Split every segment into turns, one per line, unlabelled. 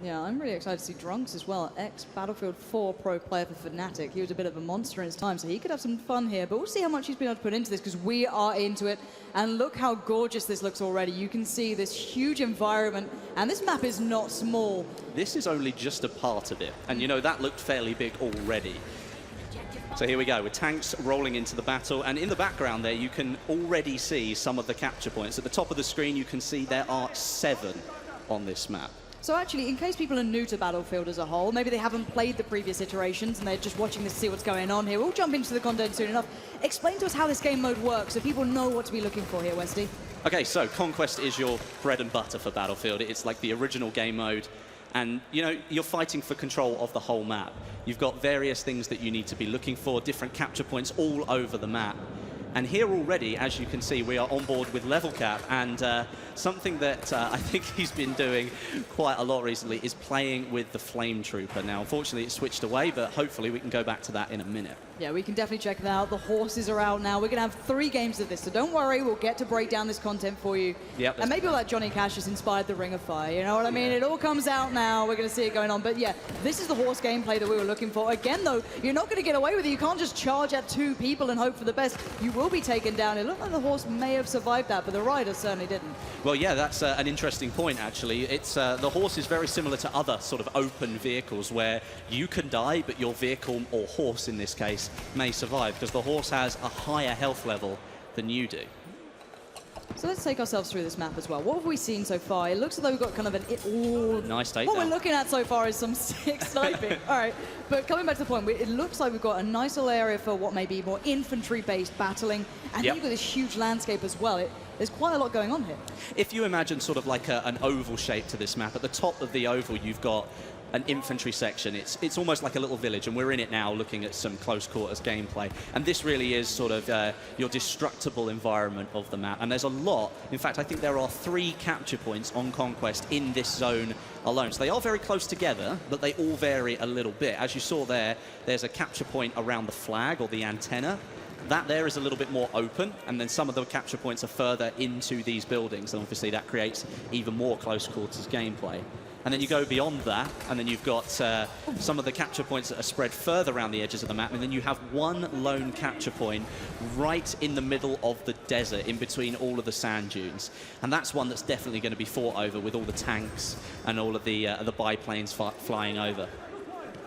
Yeah, I'm really excited to see Drunks as well. Ex-Battlefield 4 pro player for Fnatic. He was a bit of a monster in his time, so he could have some fun here. But we'll see how much he's been able to put into this, because we are into it. And look how gorgeous this looks already. You can see this huge environment, and this map is not small.
This is only just a part of it. And, you know, that looked fairly big already. So here we go, with tanks rolling into the battle, and in the background there you can already see some of the capture points. At the top of the screen you can see there are 7 on this map.
So actually, in case people are new to Battlefield as a whole, maybe they haven't played the previous iterations and they're just watching this to see what's going on here, we'll jump into the content soon enough. Explain to us how this game mode works so people know what to be looking for here, Westy.
Okay, so Conquest is your bread and butter for Battlefield. It's like the original game mode. And, you know, you're fighting for control of the whole map. You've got various things that you need to be looking for, different capture points all over the map. And here already, as you can see, we are on board with Level Cap, and something that I think he's been doing quite a lot recently is playing with the Flame Trooper. Now, unfortunately, it switched away, but hopefully we can go back to that in a minute.
Yeah, we can definitely check that out. The horses are out now. We're going to have 3 games of this, so don't worry. We'll get to break down this content for you.
Yep,
and maybe all that Johnny Cash has inspired the Ring of Fire. You know what I mean? It all comes out now. We're going to see it going on. But yeah, this is the horse gameplay that we were looking for. Again, though, you're not going to get away with it. You can't just charge at 2 people and hope for the best. You will be taken down. It looked like the horse may have survived that, but the rider certainly didn't.
Well, yeah, that's an interesting point, actually. It's the horse is very similar to other sort of open vehicles where you can die, but your vehicle, or horse in this case, may survive, because the horse has a higher health level than you do.
So let's take ourselves through this map as well. What have we seen so far? It looks as though we've got kind of an...
Nice takedown.
What we're looking at so far is some sick sniping. All right, but coming back to the point, it looks like we've got a nice little area for what may be more infantry-based battling, and then you've got this huge landscape as well. There's quite a lot going on here.
If you imagine sort of like an oval shape to this map, at the top of the oval you've got an infantry section. It's almost like a little village, and we're in it now looking at some close quarters gameplay. And this really is sort of your destructible environment of the map. And there's a lot. In fact, I think there are 3 capture points on Conquest in this zone alone. So they are very close together, but they all vary a little bit. As you saw there, there's a capture point around the flag or the antenna. That there is a little bit more open, and then some of the capture points are further into these buildings, and obviously that creates even more close quarters gameplay. And then you go beyond that, and then you've got some of the capture points that are spread further around the edges of the map, and then you have one lone capture point right in the middle of the desert, in between all of the sand dunes. And that's one that's definitely going to be fought over with all the tanks and all of the biplanes flying over.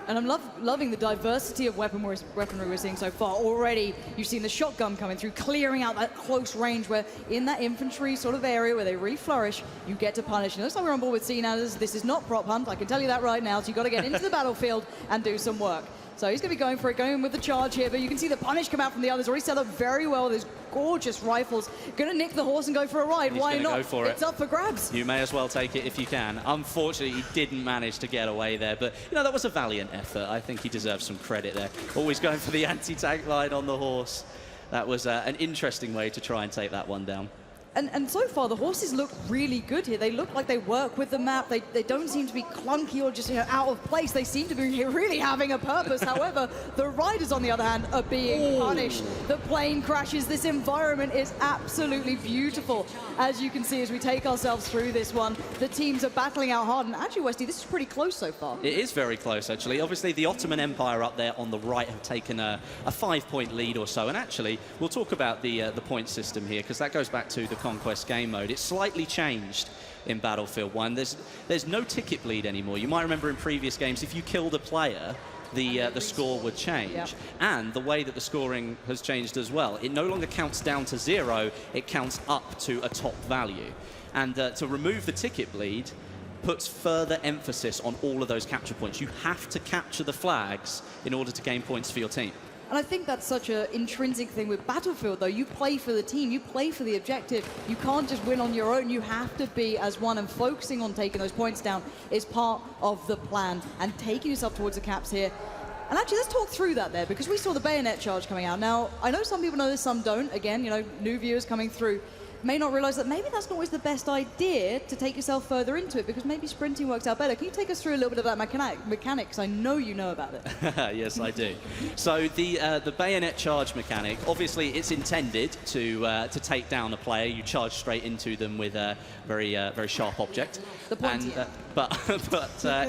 And I'm loving the diversity of weaponry we're seeing so far. Already, you've seen the shotgun coming through, clearing out that close range where in that infantry sort of area where they really flourish, you get to punish. And it looks like we're on board with CNAs. This is not prop hunt, I can tell you that right now. So you've got to get into the battlefield and do some work. So he's going to be going for it, going with the charge here, but you can see the punish come out from the others. Already set up very well with his gorgeous rifles. Going to nick the horse and go for a ride. Why not?
Go for it.
It's up for grabs.
You may as well take it if you can. Unfortunately, he didn't manage to get away there, but you know, that was a valiant effort. I think he deserves some credit there. Always going for the anti-tank line on the horse. That was an interesting way to try and take that one down.
And so far, the horses look really good here. They look like they work with the map. They don't seem to be clunky or just out of place. They seem to be really having a purpose. However, the riders, on the other hand, are being punished. The plane crashes. This environment is absolutely beautiful. As you can see, as we take ourselves through this one, the teams are battling out hard. And actually, Westy, this is pretty close so far.
It is very close, actually. Obviously, the Ottoman Empire up there on the right have taken a 5-point lead or so. And actually, we'll talk about the point system here, because that goes back to the Conquest game mode. It's slightly changed in Battlefield 1. There's no ticket bleed anymore. You might remember in previous games, if you killed a player, the score would change. Yep. And the way that the scoring has changed as well. It no longer counts down to 0, it counts up to a top value. And to remove the ticket bleed puts further emphasis on all of those capture points. You have to capture the flags in order to gain points for your team.
And I think that's such an intrinsic thing with Battlefield, though. You play for the team, you play for the objective. You can't just win on your own. You have to be as one, and focusing on taking those points down is part of the plan, and taking yourself towards the caps here. And actually, let's talk through that there, because we saw the bayonet charge coming out. Now, I know some people know this, some don't. Again, you know, new viewers coming through may not realize that maybe that's not always the best idea to take yourself further into it, because maybe sprinting works out better. Can you take us through a little bit of that mechanic? Because I know you know about it.
Yes, I do. So the bayonet charge mechanic, obviously it's intended to take down a player. You charge straight into them with a very sharp object.
The pointy
but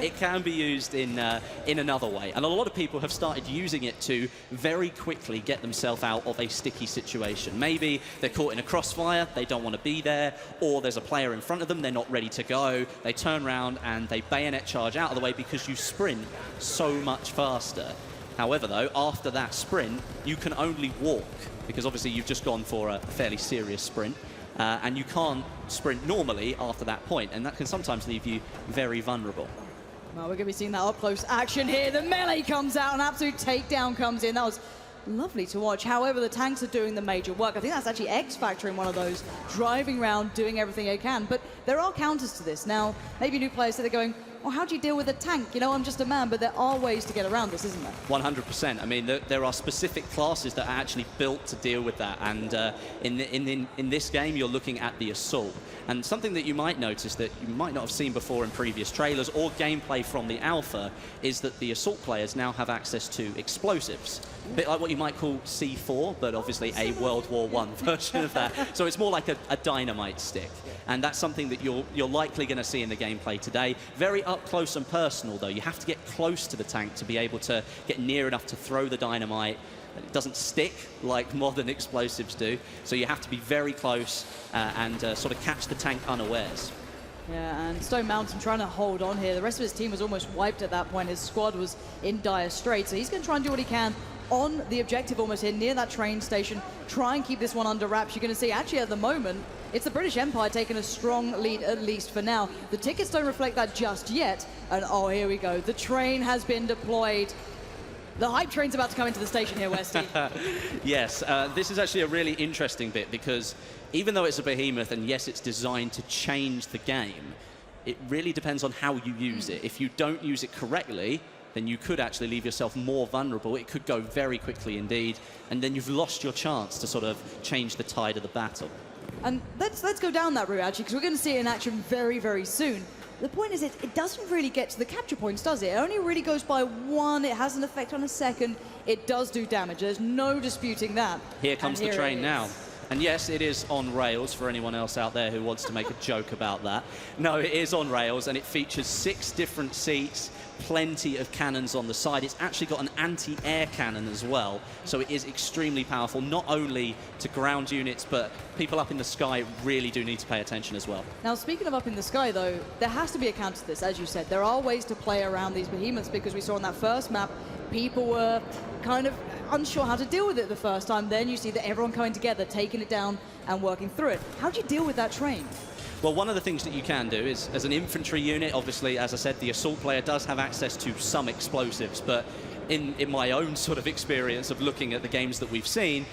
it can be used in another way. And a lot of people have started using it to very quickly get themselves out of a sticky situation. Maybe they're caught in a crossfire, they don't want to be there, or there's a player in front of them, they're not ready to go. They turn around and they bayonet charge out of the way because you sprint so much faster. However, though, after that sprint, you can only walk, because obviously you've just gone for a fairly serious sprint, and you can't sprint normally after that point, and that can sometimes leave you very vulnerable.
Well, we're going to be seeing that up-close action here. The melee comes out, an absolute takedown comes in. That was lovely to watch. However, the tanks are doing the major work. I think that's actually X Factor in one of those, driving around, doing everything they can. But there are counters to this. Now, maybe new players that are going, well, how do you deal with a tank? You know, I'm just a man, but there are ways to get around this, isn't there?
100%. I mean, there are specific classes that are actually built to deal with that. And in this game, you're looking at the Assault. And something that you might notice that you might not have seen before in previous trailers or gameplay from the alpha is that the Assault players now have access to explosives. A bit like what you might call C4, but obviously a World War I version of that. So it's more like a dynamite stick. And that's something that you're likely going to see in the gameplay today. Very up close and personal, though. You have to get close to the tank to be able to get near enough to throw the dynamite. It doesn't stick like modern explosives do, so you have to be very close and sort of catch the tank unawares.
Yeah, and Stone Mountain trying to hold on here. The rest of his team was almost wiped at that point. His squad was in dire straits, so he's going to try and do what he can on the objective almost here, near that train station. Try and keep this one under wraps. You're going to see, actually, at the moment, it's the British Empire taking a strong lead, at least for now. The tickets don't reflect that just yet. And, oh, here we go. The train has been deployed. The hype train's about to come into the station here, Westy.
Yes, this is actually a really interesting bit because even though it's a behemoth and yes, it's designed to change the game, it really depends on how you use it. If you don't use it correctly, then you could actually leave yourself more vulnerable. It could go very quickly indeed, and then you've lost your chance to sort of change the tide of the battle.
And let's go down that route, actually, because we're going to see it in action very, very soon. The point is, it doesn't really get to the capture points, does it? It only really goes by one. It has an effect on a second. It does do damage. There's no disputing that.
Here comes the train now. And yes, it is on rails for anyone else out there who wants to make a joke about that. No, it is on rails, and it features 6 different seats, plenty of cannons on the side. It's actually got an anti-air cannon as well, so it is extremely powerful, not only to ground units, but people up in the sky really do need to pay attention as well.
Now, speaking of up in the sky, though, there has to be a counter to this, as you said. There are ways to play around these behemoths, because we saw on that first map, people were kind of unsure how to deal with it the first time. Then you see that everyone coming together, taking it down and working through it. How do you deal with that train?
Well, one of the things that you can do is, as an infantry unit, obviously, as I said, the Assault player does have access to some explosives, but in my own sort of experience of looking at the games that we've seen,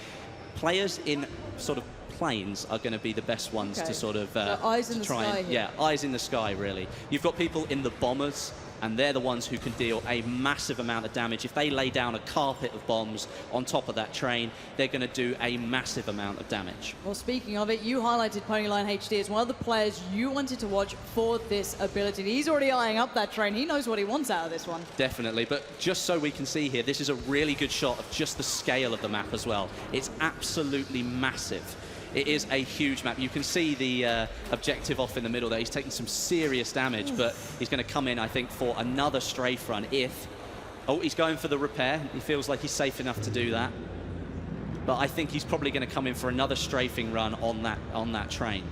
players in sort of planes are going to be the best ones to sort of
so eyes in the sky here.
Yeah, eyes in the sky, really. You've got people in the bombers, and they're the ones who can deal a massive amount of damage. If they lay down a carpet of bombs on top of that train, they're going to do a massive amount of damage.
Well, speaking of it, you highlighted Ponyline HD as one of the players you wanted to watch for this ability. He's already eyeing up that train. He knows what he wants out of this one.
Definitely, but just so we can see here, this is a really good shot of just the scale of the map as well. It's absolutely massive. It is a huge map. You can see the objective off in the middle there. He's taking some serious damage, but he's going to come in, I think, for another strafe run if... Oh, he's going for the repair. He feels like he's safe enough to do that. But I think he's probably going to come in for another strafing run on that train.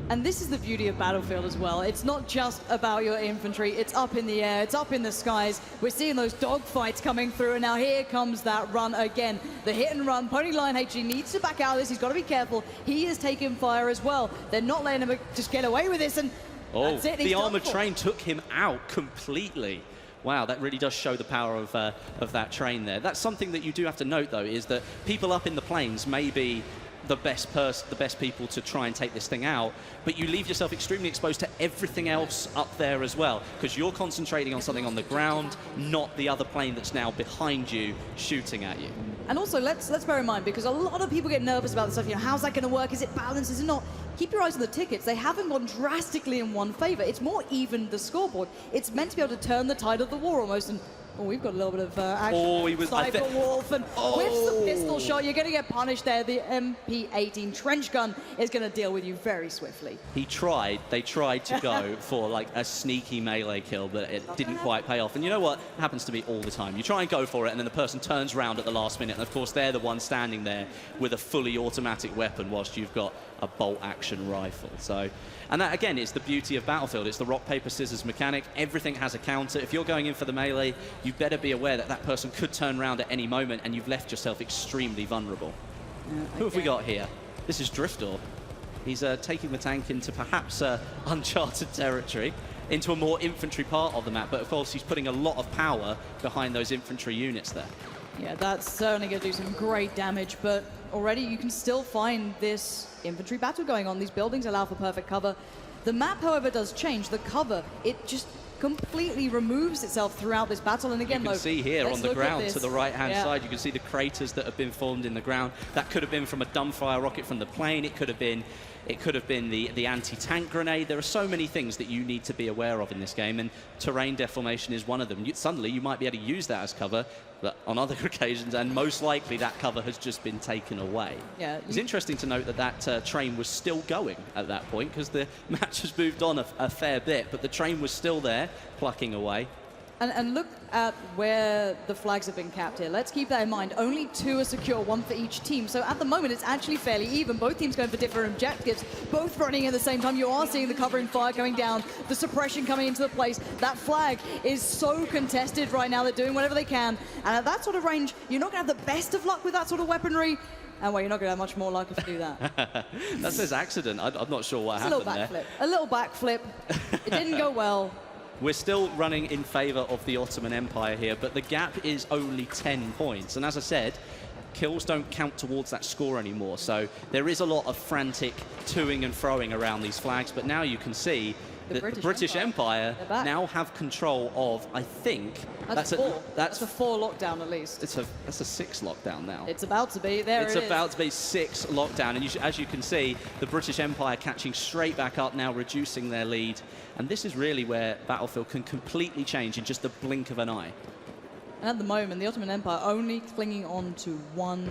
And this is the beauty of Battlefield as well. It's not just about your infantry. It's up in the air. It's up in the skies. We're seeing those dogfights coming through. And now here comes that run again. The hit and run. Ponyline HD needs to back out of this. He's got to be careful. He is taking fire as well. They're not letting him just get away with this. And that's it.
The armored train took him out completely. Wow, that really does show the power of that train there. That's something that you do have to note, though, is that people up in the planes may be the best people to try and take this thing out, but you leave yourself extremely exposed to everything else up there as well, because you're concentrating on something on the ground, not the other plane that's now behind you shooting at you.
And also, let's bear in mind, because a lot of people get nervous about this stuff, you know, how's that going to work? Is it balanced? Is it not? Keep your eyes on the tickets. They haven't gone drastically in one favor. It's more even the scoreboard. It's meant to be able to turn the tide of the war almost, and Oh, we've got a little bit of action.
Oh, he was...
Cyber Wolf and whiffs the pistol
Oh.
shot. You're going to get punished there. The MP18 trench gun is going to deal with you very swiftly.
They tried to go for like a sneaky melee kill, but it didn't quite pay off. And you know what? It happens to me all the time. You try and go for it, and then the person turns around at the last minute, and of course they're the one standing there with a fully automatic weapon whilst you've got a bolt-action rifle. So, and that again is the beauty of Battlefield. It's the rock, paper, scissors mechanic. Everything has a counter. If you're going in for the melee, you better be aware that that person could turn around at any moment, and you've left yourself extremely vulnerable. Who have we got here? This is Driftor. He's taking the tank into perhaps uncharted territory, into a more infantry part of the map, but of course he's putting a lot of power behind those infantry units there.
Yeah, that's certainly going to do some great damage, but already you can still find this infantry battle going on. These buildings allow for perfect cover. The map, however, does change. The cover, it just completely removes itself throughout this battle. And again,
you can see here on the ground to the right-hand
Yeah.
side, you can see the craters that have been formed in the ground. That could have been from a dumbfire rocket from the plane. It could have been the anti-tank grenade. There are so many things that you need to be aware of in this game, and terrain deformation is one of them. Suddenly, you might be able to use that as cover, but on other occasions, and most likely that cover has just been taken away.
Yeah,
It's interesting to note that that train was still going at that point, because the match has moved on a fair bit, but the train was still there, plucking away.
And look at where the flags have been capped here. Let's keep that in mind. Only 2 are secure, 1 for each team. So at the moment, it's actually fairly even. Both teams going for different objectives, both running at the same time. You are seeing the covering fire going down, the suppression coming into the place. That flag is so contested right now. They're doing whatever they can. And at that sort of range, you're not going to have the best of luck with that sort of weaponry. And well, you're not going to have much more luck if you do that.
That says accident. I'm not sure what happened there.
A little backflip. It didn't go well.
We're still running in favor of the Ottoman Empire here, but the gap is only 10 points. And as I said, kills don't count towards that score anymore. So there is a lot of frantic toing and froing around these flags, but now you can see that the British Empire now have control of, I think...
That's a 4 lockdown at least.
That's a 6 lockdown now.
It's about to be. It's
about to be 6 lockdown. And as you can see, the British Empire catching straight back up now, reducing their lead. And this is really where Battlefield can completely change in just the blink of an eye.
And at the moment, the Ottoman Empire only clinging on to 1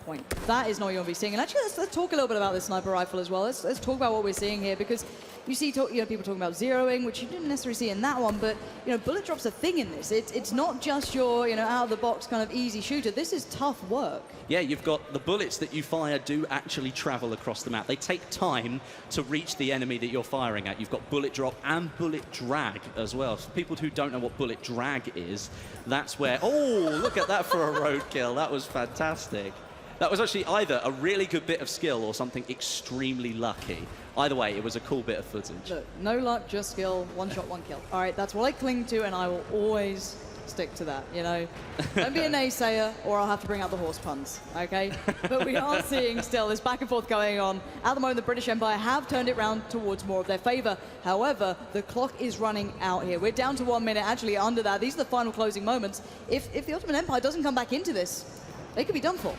point. That is not what you'll be seeing. And actually, let's talk a little bit about this sniper rifle as well. Let's talk about what we're seeing here, because you see people talking about zeroing, which you didn't necessarily see in that one, but bullet drop's a thing in this. It's not just your out of the box kind of easy shooter. This is tough work.
Yeah, you've got the bullets that you fire do actually travel across the map. They take time to reach the enemy that you're firing at. You've got bullet drop and bullet drag as well. For people who don't know what bullet drag is, that's where... Oh, look at that for a roadkill. That was fantastic. That was actually either a really good bit of skill or something extremely lucky. Either way, it was a cool bit of footage.
Look, no luck, just skill, 1 shot, 1 kill. All right, that's what I cling to, and I will always stick to that, Don't be a naysayer, or I'll have to bring out the horse puns, okay? But we are seeing still this back and forth going on. At the moment, the British Empire have turned it round towards more of their favor. However, the clock is running out here. We're down to 1 minute, actually under that. These are the final closing moments. If the Ottoman Empire doesn't come back into this, they could be done for.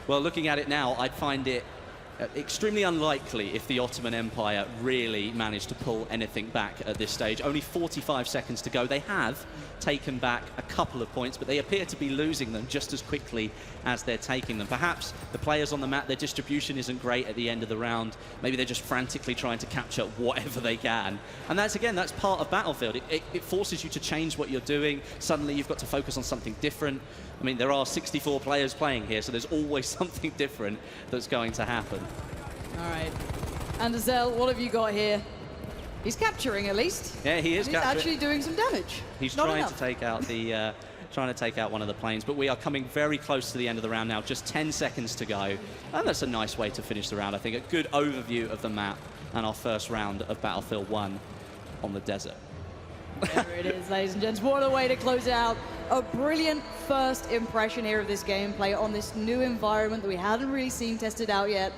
Well, looking at it now, I'd find it extremely unlikely if the Ottoman Empire really managed to pull anything back at this stage. Only 45 seconds to go. They have taken back a couple of points, but they appear to be losing them just as quickly as they're taking them. Perhaps the players on the map, their distribution isn't great at the end of the round. Maybe they're just frantically trying to capture whatever they can. And that's part of Battlefield. It forces you to change what you're doing. Suddenly you've got to focus on something different. I mean, there are 64 players playing here, so there's always something different that's going to happen.
All right. And Azel, what have you got here? He's capturing, at least.
Yeah, he is capturing.
He's actually doing some damage.
He's trying to take out the... trying to take out one of the planes, but we are coming very close to the end of the round now, just 10 seconds to go. And that's a nice way to finish the round, I think. A good overview of the map and our first round of Battlefield 1 on the desert.
There it is, ladies and gents. What a way to close it out. A brilliant first impression here of this gameplay on this new environment that we hadn't really seen tested out yet.